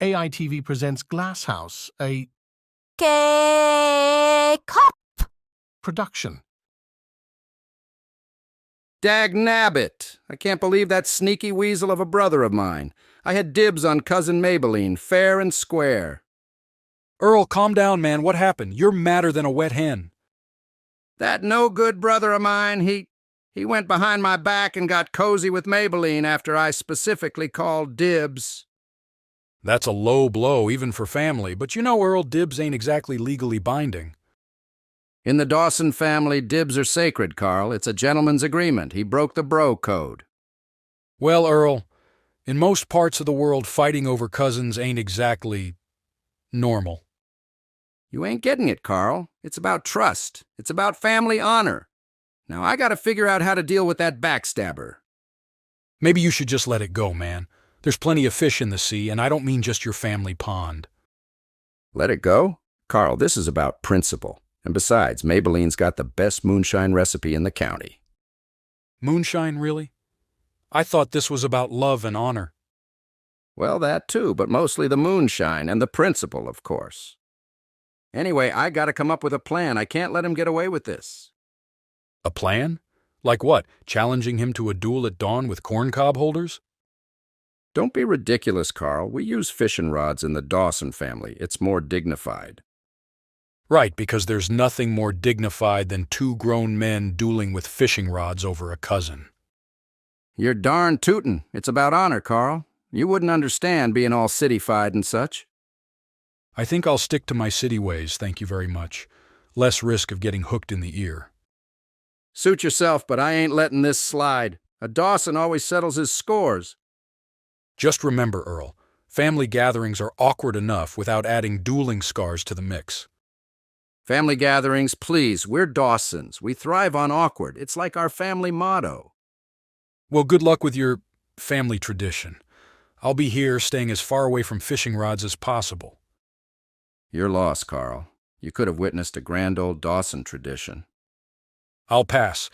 AiTV presents Glasshouse, a Cop! production. Dagnabbit! I can't believe that sneaky weasel of a brother of mine. I had dibs on Cousin Maybelline, fair and square. Earl, calm down, man. What happened? You're madder than a wet hen. That no-good brother of mine, he went behind my back and got cozy with Maybelline after I specifically called dibs. That's a low blow, even for family, but you know, Earl, dibs ain't exactly legally binding. In the Dawson family, dibs are sacred, Carl. It's a gentleman's agreement. He broke the bro code. Well, Earl, in most parts of the world, fighting over cousins ain't exactly normal. You ain't getting it, Carl. It's about trust. It's about family honor. Now I gotta figure out how to deal with that backstabber. Maybe you should just let it go, man. There's plenty of fish in the sea, and I don't mean just your family pond. Let it go? Carl, this is about principle. And besides, Maybelline's got the best moonshine recipe in the county. Moonshine, really? I thought this was about love and honor. Well, that too, but mostly the moonshine and the principle, of course. Anyway, I gotta come up with a plan. I can't let him get away with this. A plan? Like what? Challenging him to a duel at dawn with corncob holders? Don't be ridiculous, Carl. We use fishing rods in the Dawson family. It's more dignified. Right, because there's nothing more dignified than two grown men dueling with fishing rods over a cousin. You're darn tootin'. It's about honor, Carl. You wouldn't understand being all city-fied and such. I think I'll stick to my city ways, thank you very much. Less risk of getting hooked in the ear. Suit yourself, but I ain't letting this slide. A Dawson always settles his scores. Just remember, Earl, family gatherings are awkward enough without adding dueling scars to the mix. Family gatherings, please. We're Dawsons. We thrive on awkward. It's like our family motto. Well, good luck with your family tradition. I'll be here, staying as far away from fishing rods as possible. You're lost, Carl. You could have witnessed a grand old Dawson tradition. I'll pass.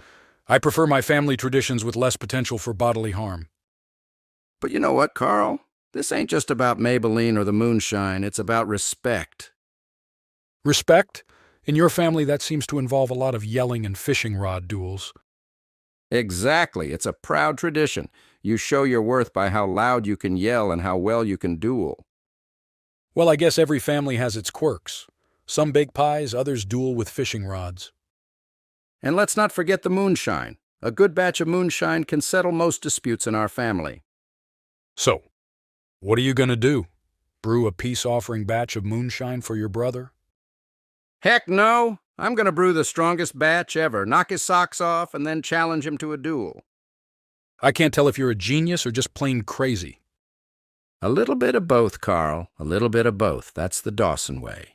I prefer my family traditions with less potential for bodily harm. But you know what, Carl? This ain't just about Maybelline or the moonshine. It's about respect. Respect? In your family, that seems to involve a lot of yelling and fishing rod duels. Exactly. It's a proud tradition. You show your worth by how loud you can yell and how well you can duel. Well, I guess every family has its quirks. Some bake pies, others duel with fishing rods. And let's not forget the moonshine. A good batch of moonshine can settle most disputes in our family. So, what are you going to do? Brew a peace-offering batch of moonshine for your brother? Heck no! I'm going to brew the strongest batch ever, knock his socks off, and then challenge him to a duel. I can't tell if you're a genius or just plain crazy. A little bit of both, Carl. A little bit of both. That's the Dawson way.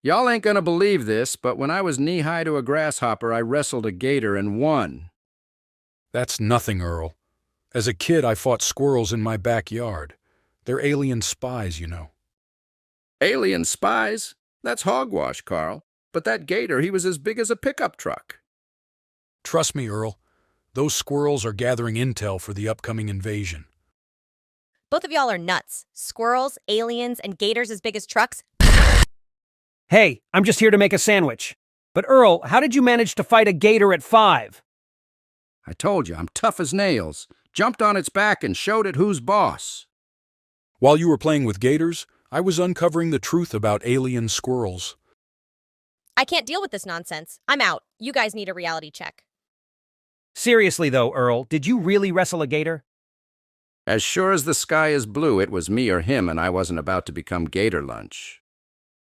Y'all ain't gonna believe this, but when I was knee-high to a grasshopper, I wrestled a gator and won. That's nothing, Earl. As a kid, I fought squirrels in my backyard. They're alien spies, you know. Alien spies? That's hogwash, Carl. But that gator, he was as big as a pickup truck. Trust me, Earl. Those squirrels are gathering intel for the upcoming invasion. Both of y'all are nuts. Squirrels, aliens, and gators as big as trucks? Hey, I'm just here to make a sandwich. But Earl, how did you manage to fight a gator at 5? I told you, I'm tough as nails. Jumped on its back and showed it who's boss. While you were playing with gators, I was uncovering the truth about alien squirrels. I can't deal with this nonsense. I'm out. You guys need a reality check. Seriously though, Earl, did you really wrestle a gator? As sure as the sky is blue, it was me or him, and I wasn't about to become gator lunch.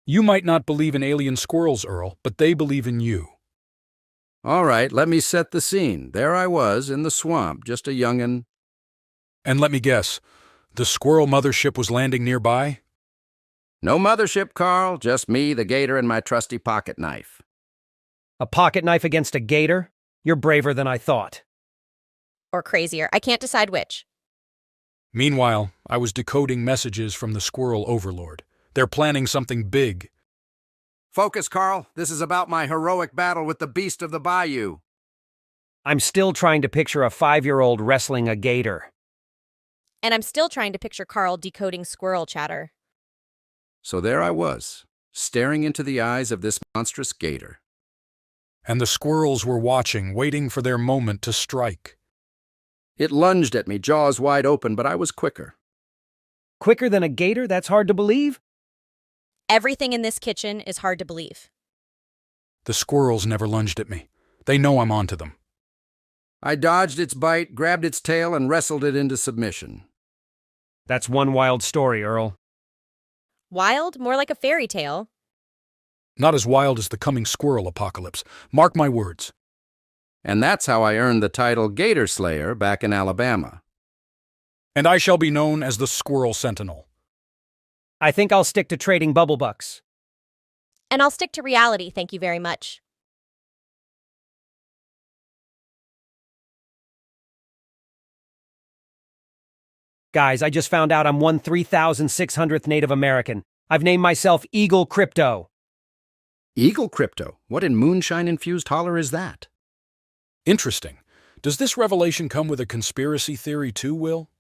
You might not believe in alien squirrels, Earl, but they believe in you. All right, let me set the scene. There I was, in the swamp, just a young'un. And let me guess, the squirrel mothership was landing nearby? No mothership, Carl, just me, the gator, and my trusty pocket knife. A pocket knife against a gator? You're braver than I thought. Or crazier. I can't decide which. Meanwhile, I was decoding messages from the squirrel overlord. They're planning something big. Focus, Carl. This is about my heroic battle with the beast of the bayou. I'm still trying to picture a 5-year-old wrestling a gator. And I'm still trying to picture Carl decoding squirrel chatter. So there I was, staring into the eyes of this monstrous gator. And the squirrels were watching, waiting for their moment to strike. It lunged at me, jaws wide open, but I was quicker. Quicker than a gator? That's hard to believe? Everything in this kitchen is hard to believe. The squirrels never lunged at me. They know I'm onto them. I dodged its bite, grabbed its tail, and wrestled it into submission. That's one wild story, Earl. Wild? More like a fairy tale. Not as wild as the coming squirrel apocalypse. Mark my words. And that's how I earned the title Gator Slayer back in Alabama. And I shall be known as the Squirrel Sentinel. I think I'll stick to trading bubble bucks. And I'll stick to reality, thank you very much. Guys, I just found out I'm 1/3600th Native American. I've named myself Eagle Crypto. Eagle Crypto? What in moonshine-infused holler is that? Interesting. Does this revelation come with a conspiracy theory too, Will?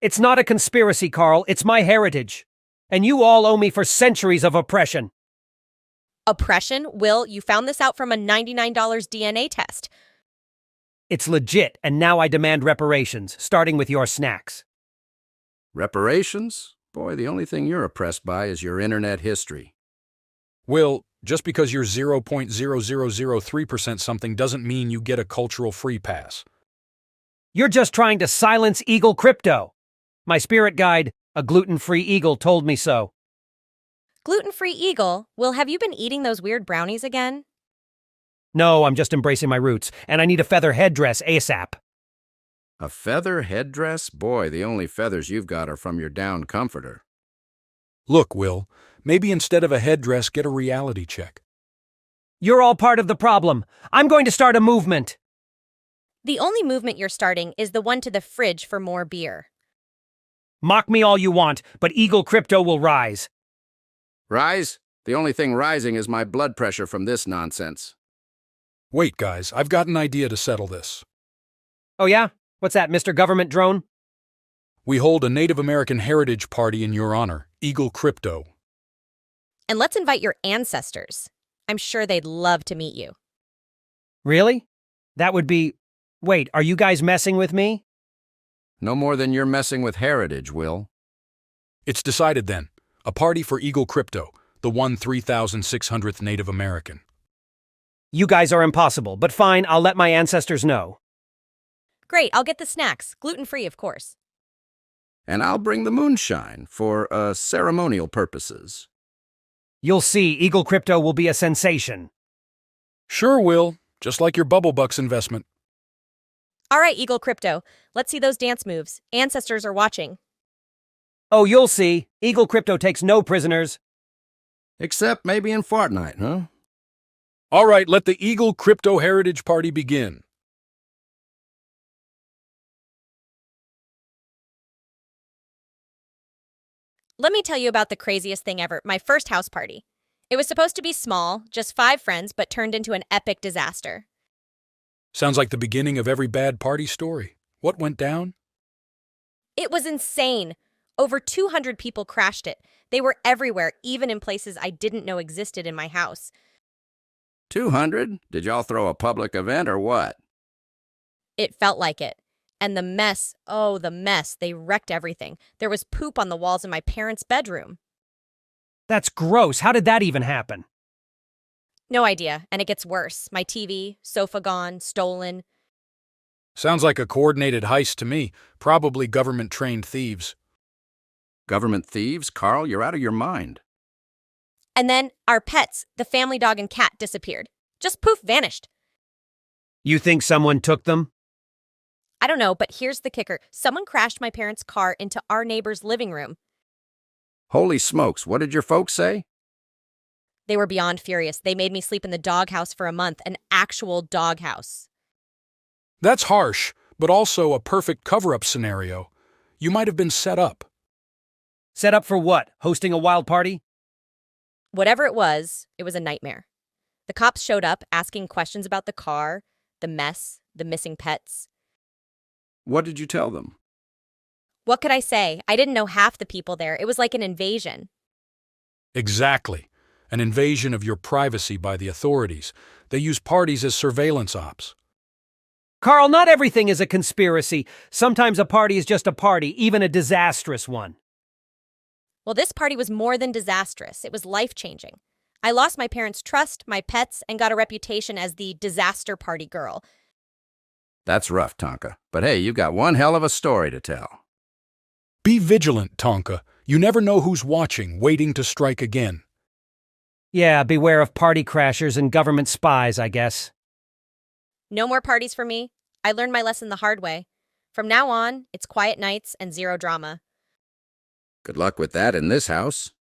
It's not a conspiracy, Carl. It's my heritage. And you all owe me for centuries of oppression. Oppression? Will, you found this out from a $99 DNA test. It's legit, and now I demand reparations, starting with your snacks. Reparations? Boy, the only thing you're oppressed by is your internet history. Will, just because you're 0.0003% something doesn't mean you get a cultural free pass. You're just trying to silence Eagle Crypto. My spirit guide, a gluten-free eagle, told me so. Gluten-free eagle? Will, have you been eating those weird brownies again? No, I'm just embracing my roots, and I need a feather headdress ASAP. A feather headdress? Boy, the only feathers you've got are from your down comforter. Look, Will, maybe instead of a headdress, get a reality check. You're all part of the problem. I'm going to start a movement. The only movement you're starting is the one to the fridge for more beer. Mock me all you want, but Eagle Crypto will rise. Rise? The only thing rising is my blood pressure from this nonsense. Wait, guys, I've got an idea to settle this. Oh yeah? What's that, Mr. Government Drone? We hold a Native American heritage party in your honor, Eagle Crypto. And let's invite your ancestors. I'm sure they'd love to meet you. Really? That would be... Wait, are you guys messing with me? No more than you're messing with heritage, Will. It's decided then. A party for Eagle Crypto, the 1/3600th Native American. You guys are impossible, but fine, I'll let my ancestors know. Great, I'll get the snacks. Gluten-free, of course. And I'll bring the moonshine for, ceremonial purposes. You'll see, Eagle Crypto will be a sensation. Sure, Will. Just like your Bubble Bucks investment. All right, Eagle Crypto. Let's see those dance moves. Ancestors are watching. Oh, you'll see. Eagle Crypto takes no prisoners. Except maybe in Fortnite, huh? All right, let the Eagle Crypto Heritage Party begin. Let me tell you about the craziest thing ever, my first house party. It was supposed to be small, just 5 friends, but turned into an epic disaster. Sounds like the beginning of every bad party story. What went down? It was insane. Over 200 people crashed it. They were everywhere, even in places I didn't know existed in my house. 200? Did y'all throw a public event or what? It felt like it. And the mess, oh, the mess. They wrecked everything. There was poop on the walls in my parents' bedroom. That's gross. How did that even happen? No idea, and it gets worse. My TV, sofa gone, stolen. Sounds like a coordinated heist to me. Probably government-trained thieves. Government thieves? Carl, you're out of your mind. And then our pets, the family dog and cat, disappeared. Just poof, vanished. You think someone took them? I don't know, but here's the kicker. Someone crashed my parents' car into our neighbor's living room. Holy smokes, what did your folks say? They were beyond furious. They made me sleep in the doghouse for a month, an actual doghouse. That's harsh, but also a perfect cover-up scenario. You might have been set up. Set up for what? Hosting a wild party? Whatever it was a nightmare. The cops showed up asking questions about the car, the mess, the missing pets. What did you tell them? What could I say? I didn't know half the people there. It was like an invasion. Exactly. An invasion of your privacy by the authorities. They use parties as surveillance ops. Carl, not everything is a conspiracy. Sometimes a party is just a party, even a disastrous one. Well, this party was more than disastrous. It was life-changing. I lost my parents' trust, my pets, and got a reputation as the disaster party girl. That's rough, Tonka. But hey, you've got one hell of a story to tell. Be vigilant, Tonka. You never know who's watching, waiting to strike again. Yeah, beware of party crashers and government spies, I guess. No more parties for me. I learned my lesson the hard way. From now on, it's quiet nights and zero drama. Good luck with that in this house.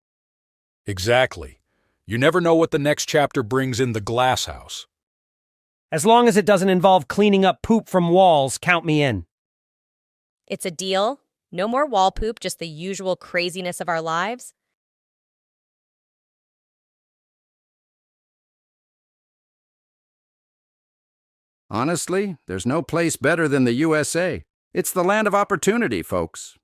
Exactly. You never know what the next chapter brings in the Glasshouse. As long as it doesn't involve cleaning up poop from walls, count me in. It's a deal. No more wall poop, just the usual craziness of our lives. Honestly, there's no place better than the USA. It's the land of opportunity, folks.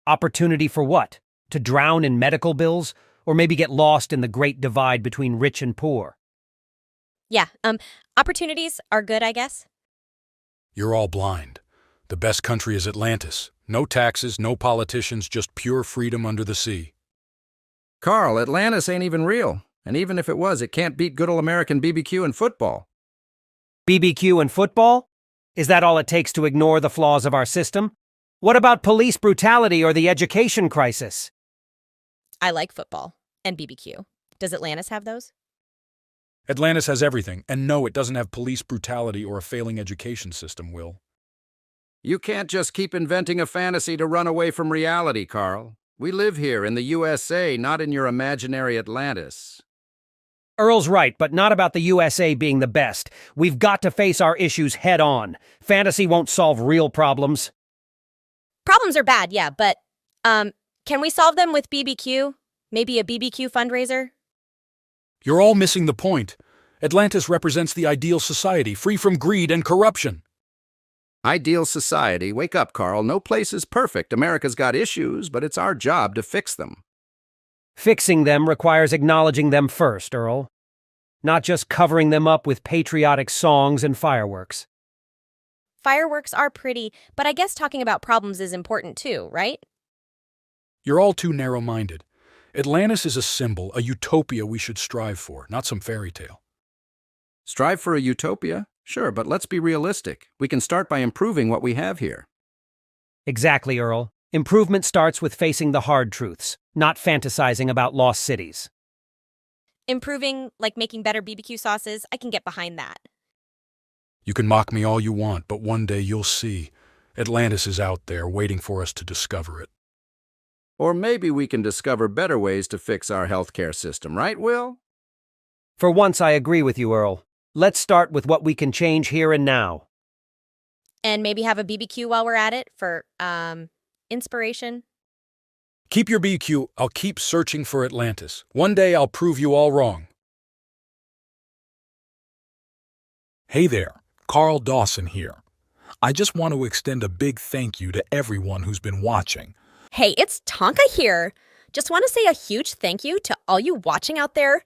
Opportunity for what? To drown in medical bills? Or maybe get lost in the great divide between rich and poor? Yeah, opportunities are good, I guess. You're all blind. The best country is Atlantis. No taxes, no politicians, just pure freedom under the sea. Carl, Atlantis ain't even real. And even if it was, it can't beat good old American BBQ and football. BBQ and football? Is that all it takes to ignore the flaws of our system? What about police brutality or the education crisis? I like football and BBQ. Does Atlantis have those? Atlantis has everything, and no, it doesn't have police brutality or a failing education system, Will. You can't just keep inventing a fantasy to run away from reality, Carl. We live here in the USA, not in your imaginary Atlantis. Earl's right, but not about the USA being the best. We've got to face our issues head on. Fantasy won't solve real problems. Problems are bad, yeah, but, can we solve them with BBQ? Maybe a BBQ fundraiser? You're all missing the point. Atlantis represents the ideal society, free from greed and corruption. Ideal society. Wake up, Carl. No place is perfect. America's got issues, but it's our job to fix them. Fixing them requires acknowledging them first, Earl. Not just covering them up with patriotic songs and fireworks. Fireworks are pretty, but I guess talking about problems is important too, right? You're all too narrow-minded. Atlantis is a symbol, a utopia we should strive for, not some fairy tale. Strive for a utopia? Sure, but let's be realistic. We can start by improving what we have here. Exactly, Earl. Improvement starts with facing the hard truths, not fantasizing about lost cities. Improving, like making better BBQ sauces, I can get behind that. You can mock me all you want, but one day you'll see. Atlantis is out there waiting for us to discover it. Or maybe we can discover better ways to fix our healthcare system, right, Will? For once, I agree with you, Earl. Let's start with what we can change here and now. And maybe have a BBQ while we're at it for, inspiration. Keep your BQ. I'll keep searching for Atlantis. One day I'll prove you all wrong. Hey there, Carl Dawson here. I just want to extend a big thank you to everyone who's been watching. Hey, it's Tonka here. Just want to say a huge thank you to all you watching out there.